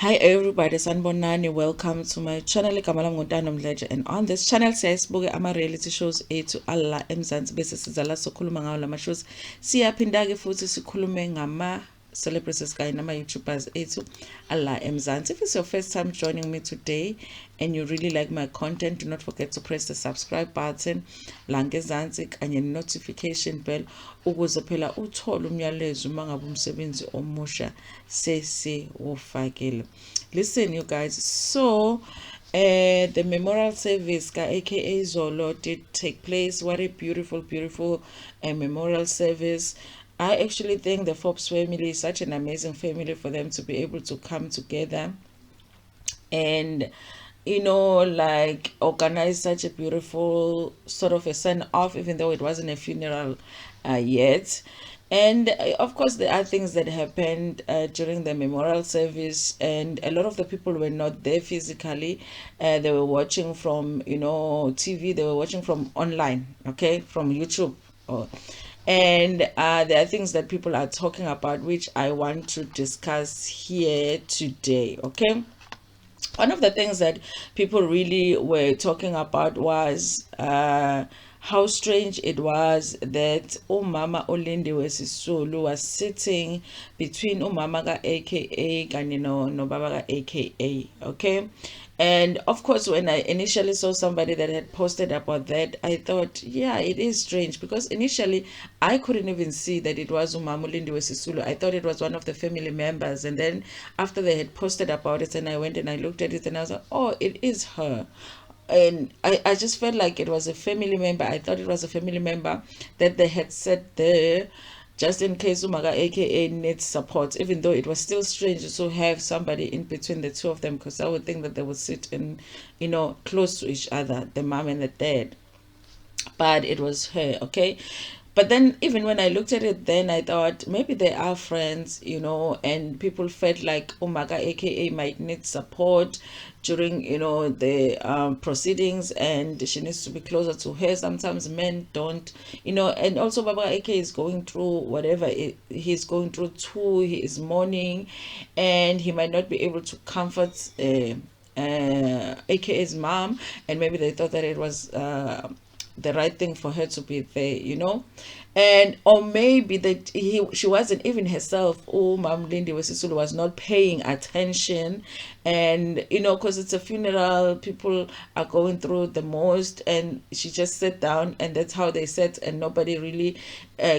Hi everybody, sanibonani. Welcome to my channel. Igama lami Ntando Mdletshe, and on this channel siyasibuke ama-reality shows ethu alla eMzansi bese sizala sokhuluma ngawo lama shows. Siyaphinda-ke futhi sikhulume ngama celebrities kanye nama-YouTubers ethu alla eMzansi. If it's your first time joining me today and you really like my content, do not forget to press the subscribe button la ngezansi kanye notification bell ukuze phela uthole umyalezo uma ngabe umsebenzi omusha sesiwufakile. Listen you guys, so the memorial service ka aka Zolo did take place. What a beautiful memorial service. I actually think the Forbes family is such an amazing family for them to be able to come together and like organize such a beautiful sort of a send off, even though it wasn't a funeral yet. And of course, there are things that happened during the memorial service, and a lot of the people were not there physically. They were watching from, TV, they were watching from online, okay, from YouTube. And there are things that people are talking about, which I want to discuss here today, okay? One of the things that people really were talking about was how strange it was that umama Olindiwe Sisulu was sitting between umama ka aka kanye no baba ka aka, okay. And of course, when I initially saw somebody that had posted about that, I thought, yeah, it is strange, because initially I couldn't even see that it was Umama Lindiwe Sisulu. I thought it was one of the family members. And then after they had posted about it, and I went and I looked at it, and I was like, oh, it is her. And I just felt like it was a family member. I thought it was a family member that they had set there just in case Umaga aka needs support, even though it was still strange to have somebody in between the two of them, because I would think that they would sit in, close to each other, the mom and the dad. But it was her, okay. But then even when I looked at it, then I thought maybe they are friends, and people felt like Umaga aka might need support during, the proceedings, and she needs to be closer to her. Sometimes men don't, and also Baba aka is going through whatever he's going through too. He is mourning, and he might not be able to comfort AKA's mom, and maybe they thought that it was the right thing for her to be there, and or maybe that she wasn't even herself. Oh, Mam Lindy Wesisulu was not paying attention, and because it's a funeral, people are going through the most, and she just sat down, and that's how they sat, and nobody really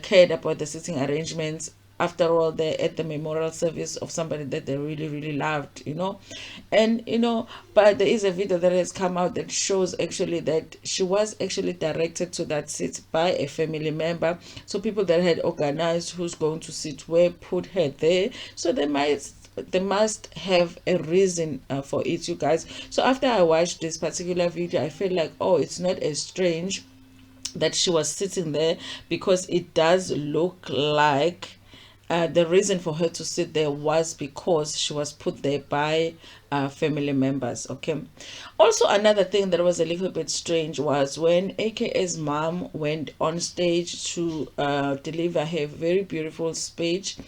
cared about the sitting arrangements. After all, they're at the memorial service of somebody that they really loved, and but there is a video that has come out that shows actually that she was actually directed to that seat by a family member. So people that had organized who's going to sit where put her there, so they must have a reason for it, you guys. So after I watched this particular video, I feel like, oh, it's not as strange that she was sitting there, because it does look like the reason for her to sit there was because she was put there by family members, okay. Also, another thing that was a little bit strange was when AKA's mom went on stage to deliver her very beautiful speech.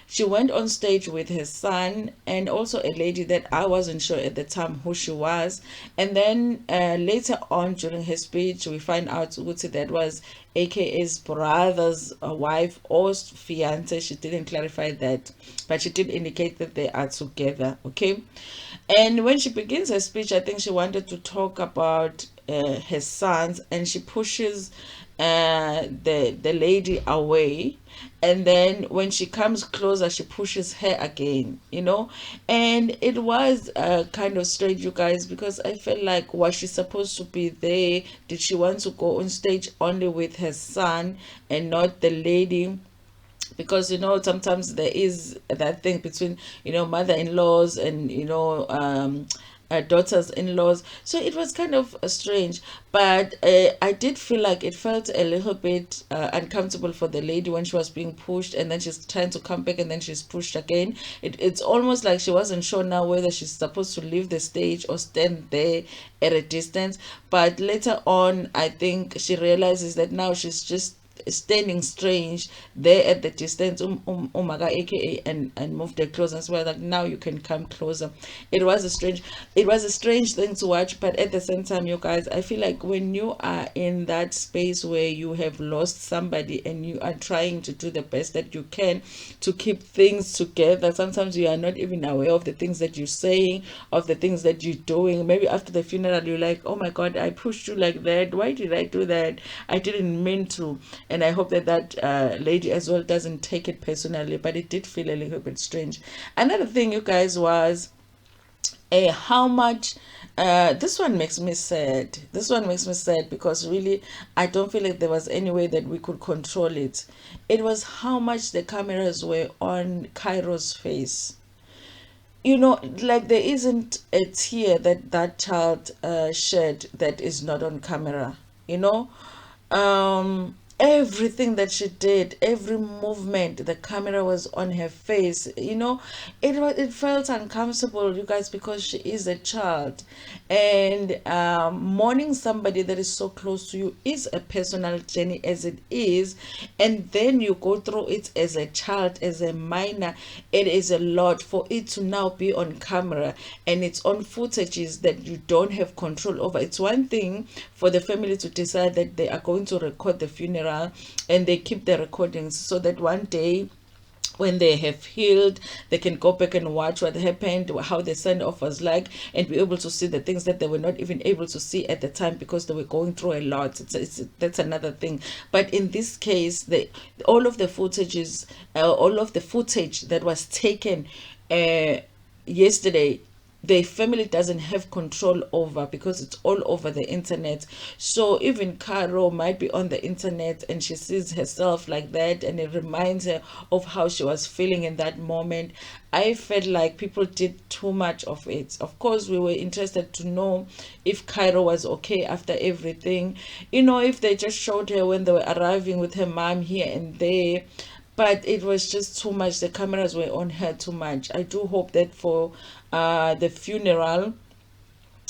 She went on stage with her son and also a lady that I wasn't sure at the time who she was. And then later on during her speech, we find out that was AKA's brother's wife or fiance. She didn't clarify that, but she did indicate that they are together, okay. And when she begins her speech, I think she wanted to talk about her sons, and she pushes the lady away, and then when she comes closer, she pushes her again, and it was kind of strange, you guys, because I felt like, was she supposed to be there? Did she want to go on stage only with her son and not the lady? Because sometimes there is that thing between mother-in-laws and daughters-in-laws, so it was kind of strange. But I did feel like it felt a little bit uncomfortable for the lady when she was being pushed, and then she's trying to come back, and then she's pushed again. It's almost like she wasn't sure now whether she's supposed to leave the stage or stand there at a distance. But later on, I think she realizes that now she's just standing strange there at the distance, Umaga aka, and moved her closer and so like, now you can come closer. It was a strange thing to watch, but at the same time, you guys, I feel like when you are in that space where you have lost somebody and you are trying to do the best that you can to keep things together, sometimes you are not even aware of the things that you're saying, of the things that you're doing. Maybe after the funeral you're like, oh my god, I pushed you like that, why did I do that, I didn't mean to. And I hope that lady as well doesn't take it personally, but it did feel a little bit strange. Another thing, you guys, was how much this one makes me sad. This one makes me sad because really I don't feel like there was any way that we could control it. It was how much the cameras were on Cairo's face. You know, like there isn't a tear that that child shed that is not on camera, you know. Everything that she did, every movement, the camera was on her face, you know. It felt uncomfortable, you guys, because she is a child, and mourning somebody that is so close to you is a personal journey as it is, and then you go through it as a child, as a minor. It is a lot for it to now be on camera, and it's on footages that you don't have control over. It's one thing for the family to decide that they are going to record the funeral, and they keep the recordings so that one day when they have healed, they can go back and watch what happened, how the send off was like, and be able to see the things that they were not even able to see at the time because they were going through a lot. That's another thing. But in this case, all of the footages, all of the footage that was taken yesterday, the family doesn't have control over because it's all over the internet. So even Caro might be on the internet and she sees herself like that, and it reminds her of how she was feeling in that moment. I felt like people did too much of it. Of course, we were interested to know if Cairo was okay after everything, you know, if they just showed her when they were arriving with her mom here and there, but it was just too much. The cameras were on her too much. I do hope that for the funeral,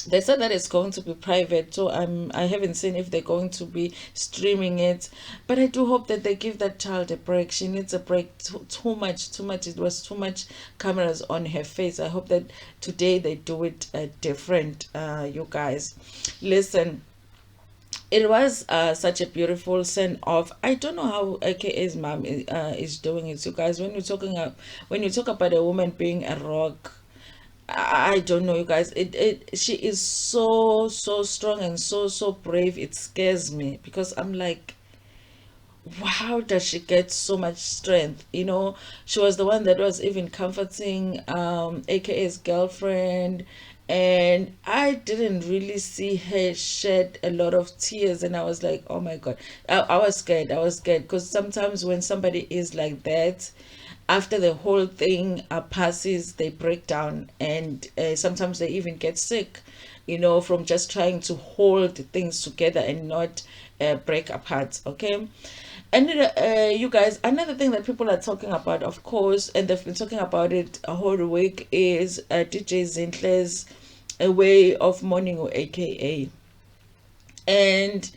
they said that it's going to be private, so I haven't seen if they're going to be streaming it, but I do hope that they give that child a break. She needs a break. Too much. It was too much cameras on her face. I hope that today they do it different. You guys, listen, it was such a beautiful send off. I don't know how AKA's mom is doing it. So guys, when you talk about a woman being a rock, I don't know, you guys. She is so strong and so brave. It scares me because I'm like, how does she get so much strength? You know, she was the one that was even comforting AKA's girlfriend, and I didn't really see her shed a lot of tears, and I was like, oh my god. I was scared. I was scared because sometimes when somebody is like that, after the whole thing passes, they break down, and sometimes they even get sick, you know, from just trying to hold things together and not break apart. Okay. And you guys, another thing that people are talking about, of course, and they've been talking about it a whole week, is DJ Zintle's a way of mourning, or AKA. And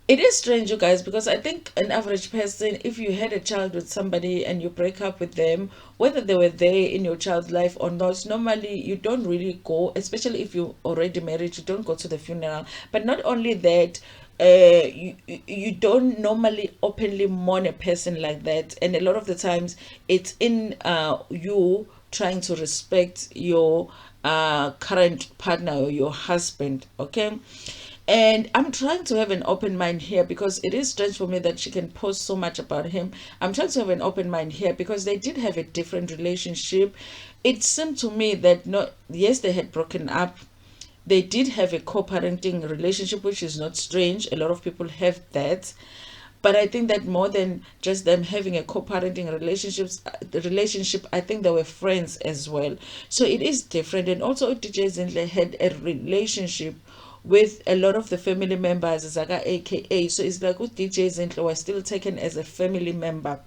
it is strange, you guys, because I think an average person, if you had a child with somebody and you break up with them, whether they were there in your child's life or not, normally you don't really go, especially if you're already married, you don't go to the funeral. But not only that, you don't normally openly mourn a person like that. And a lot of the times it's in you trying to respect your current partner or your husband. Okay. And I'm trying to have an open mind here because it is strange for me that she can post so much about him. I'm trying to have an open mind here because they did have a different relationship. It seemed to me that, no, yes, they had broken up. They did have a co-parenting relationship, which is not strange. A lot of people have that. But I think that more than just them having a co-parenting relationship, I think they were friends as well. So it is different. And also DJ Zindle had a relationship with a lot of the family members, Zaga AKA. So it's like with DJ Zindle was still taken as a family member.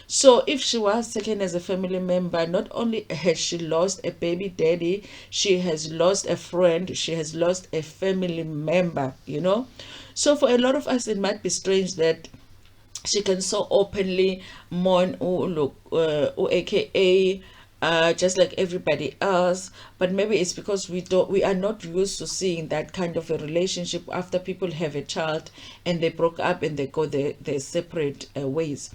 So if she was taken as a family member, not only has she lost a baby daddy, she has lost a friend, she has lost a family member, you know. So for a lot of us, it might be strange that she can so openly mourn look aka just like everybody else. But maybe it's because we are not used to seeing that kind of a relationship after people have a child and they broke up and they go their separate ways.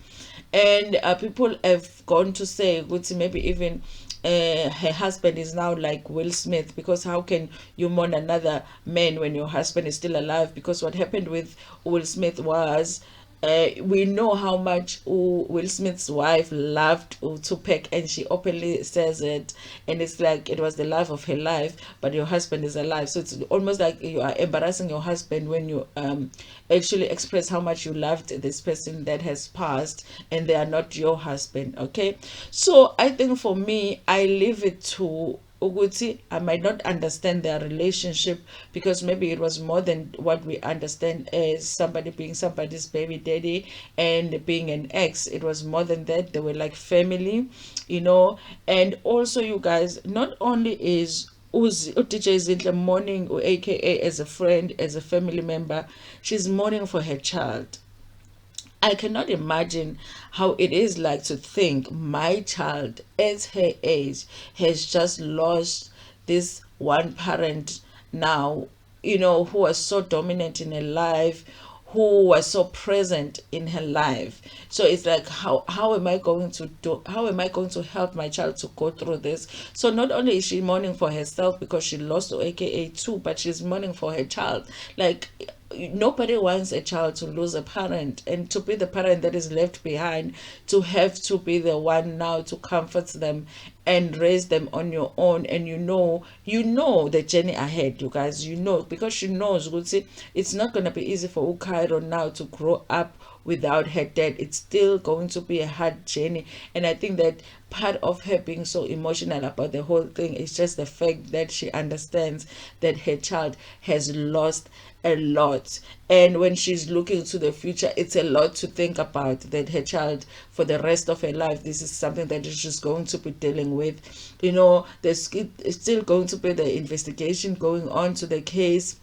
And people have gone to say maybe even her husband is now like Will Smith, because how can you mourn another man when your husband is still alive? Because what happened with Will Smith was, we know how much Will Smith's wife loved Tupac, and she openly says it, and it's like it was the love of her life, but your husband is alive. So it's almost like you are embarrassing your husband when you actually express how much you loved this person that has passed and they are not your husband. Okay, so I think for me, I leave it to Uguti. I might not understand their relationship, because maybe it was more than what we understand as somebody being somebody's baby daddy and being an ex. It was more than that. They were like family, you know. And also, you guys, not only is DJ Zinhle mourning, or aka as a friend, as a family member, she's mourning for her child. I cannot imagine how it is like to think my child at her age has just lost this one parent now, who was so dominant in her life, who was so present in her life. So it's like, how am I going to do, how am I going to help my child to go through this? So not only is she mourning for herself because she lost aka too, but she's mourning for her child. Like, nobody wants a child to lose a parent, and to be the parent that is left behind, to have to be the one now to comfort them and raise them on your own. And you know the journey ahead, you guys, because she knows, it's not going to be easy for Ukairo now to grow up without her dad. It's still going to be a hard journey. And I think that part of her being so emotional about the whole thing is just the fact that she understands that her child has lost a lot. And when she's looking to the future, it's a lot to think about, that her child, for the rest of her life, this is something that she's going to be dealing with. There's still going to be the investigation going on to the case.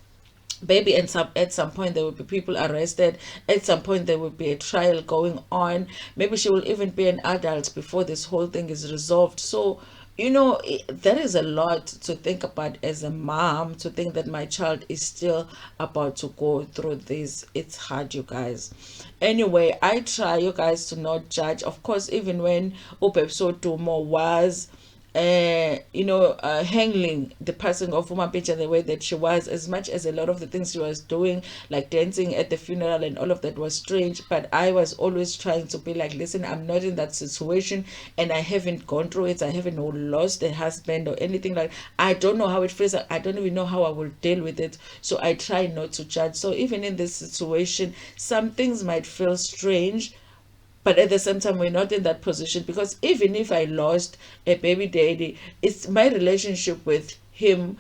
Maybe at some point there will be people arrested. At some point there will be a trial going on. Maybe she will even be an adult before this whole thing is resolved. So there is a lot to think about as a mom, to think that my child is still about to go through this. It's hard, you guys. Anyway, I try, you guys, to not judge. Of course, even when Upepso Tumo was handling the passing of Uma Picha the way that she was, as much as a lot of the things she was doing, like dancing at the funeral and all of that, was strange. But I was always trying to be like, listen, I'm not in that situation, and I haven't gone through it. I haven't lost a husband or anything like. I don't know how it feels. I don't even know how I will deal with it. So I try not to judge. So even in this situation, some things might feel strange, but at the same time, we're not in that position, because even if I lost a baby daddy, it's my relationship with him,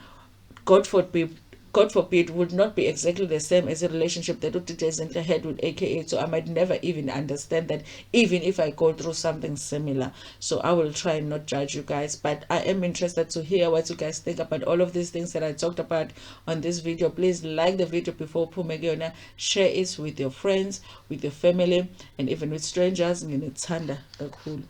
god forbid god forbid, would not be exactly the same as a relationship that Utitezentla had with aka. So I might never even understand that, even if I go through something similar. So I will try and not judge you guys, but I am interested to hear what you guys think about all of these things that I talked about on this video. Please like the video before Pumegiona, share it with your friends, with your family, and even with strangers. Ntando kakhulu.